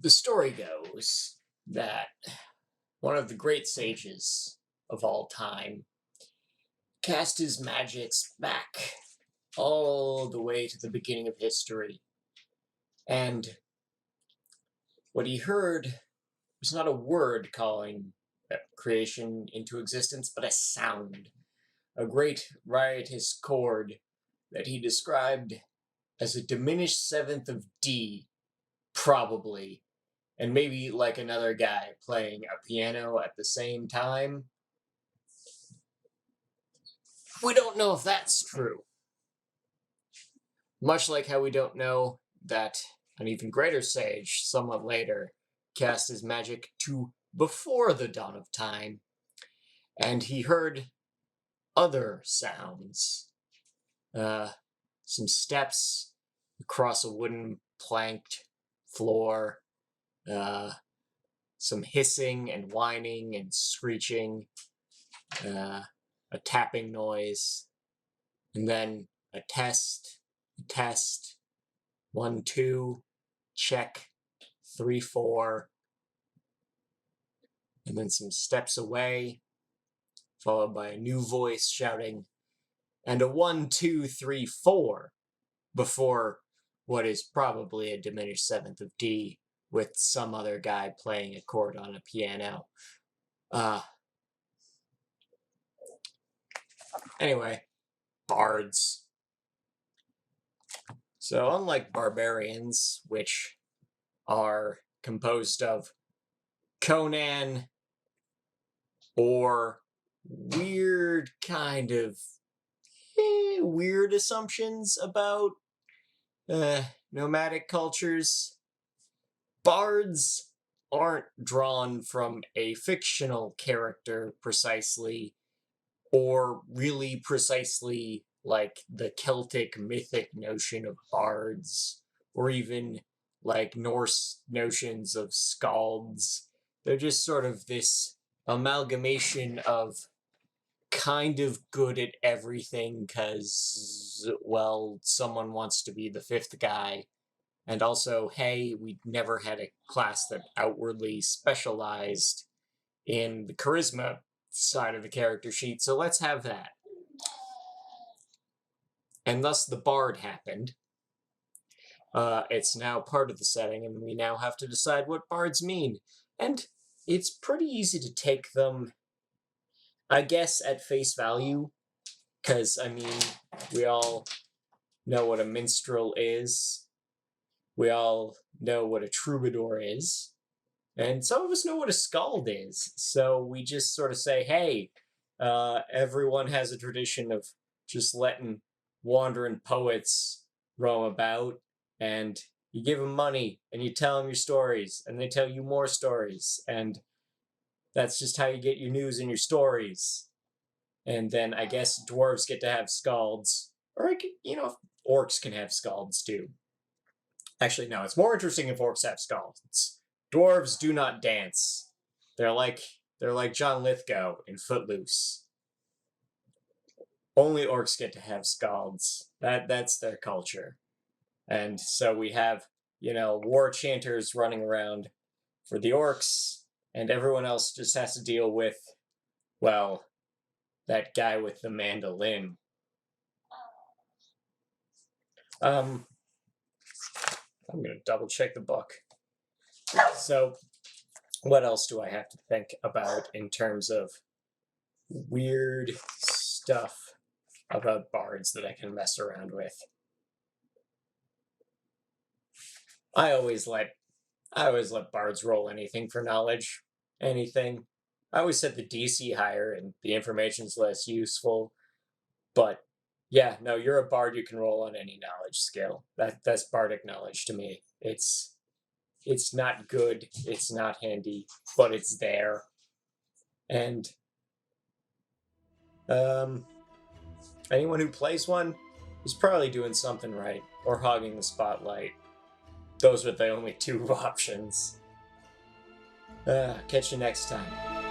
The story goes that one of the great sages of all time cast his magics back all the way to the beginning of history. And what he heard was not a word calling creation into existence, but a sound, a great riotous chord that he described as a diminished seventh of D, probably, and maybe like another guy playing a piano at the same time. We don't know if that's true. Much like how we don't know that an even greater sage, somewhat later, cast his magic to before the dawn of time, and he heard other sounds. Some steps across a wooden planked floor, some hissing and whining and screeching, a tapping noise, and then a test, 1, 2, check, 3, 4, and then some steps away, followed by a new voice shouting, and a 1, 2, 3, 4, before what is probably a diminished seventh of D, with some other guy playing a chord on a piano. Anyway, bards. So unlike barbarians, which are composed of Conan or weird assumptions about nomadic cultures, bards aren't drawn from a fictional character precisely, or really precisely like the Celtic mythic notion of bards, or even like Norse notions of skalds. They're just sort of this amalgamation of kind of good at everything because, well, someone wants to be the fifth guy. And also, hey, we never had a class that outwardly specialized in the charisma side of the character sheet, so let's have that. And thus the bard happened. It's now part of the setting, and we now have to decide what bards mean. And it's pretty easy to take them, I guess, at face value, because, I mean, we all know what a minstrel is. We all know what a troubadour is. And some of us know what a skald is. So we just sort of say, hey, everyone has a tradition of just letting wandering poets roam about, and you give them money, and you tell them your stories, and they tell you more stories, and that's just how you get your news and your stories. And then I guess dwarves get to have skalds, or orcs can have skalds too. Actually, no, it's more interesting if orcs have skalds. Dwarves do not dance. They're like John Lithgow in Footloose. Only orcs get to have skalds. That's their culture. And so we have, war chanters running around for the orcs, and everyone else just has to deal with, well, that guy with the mandolin. I'm going to double check the book. So, what else do I have to think about in terms of weird stuff about bards that I can mess around with? I always let bards roll anything for knowledge. Anything. I always set the DC higher and the information's less useful. But yeah, no, you're a bard, you can roll on any knowledge skill. That's bardic knowledge to me. It's not good, it's not handy, but it's there. And anyone who plays one is probably doing something right, or hogging the spotlight. Those are the only two options. Catch you next time.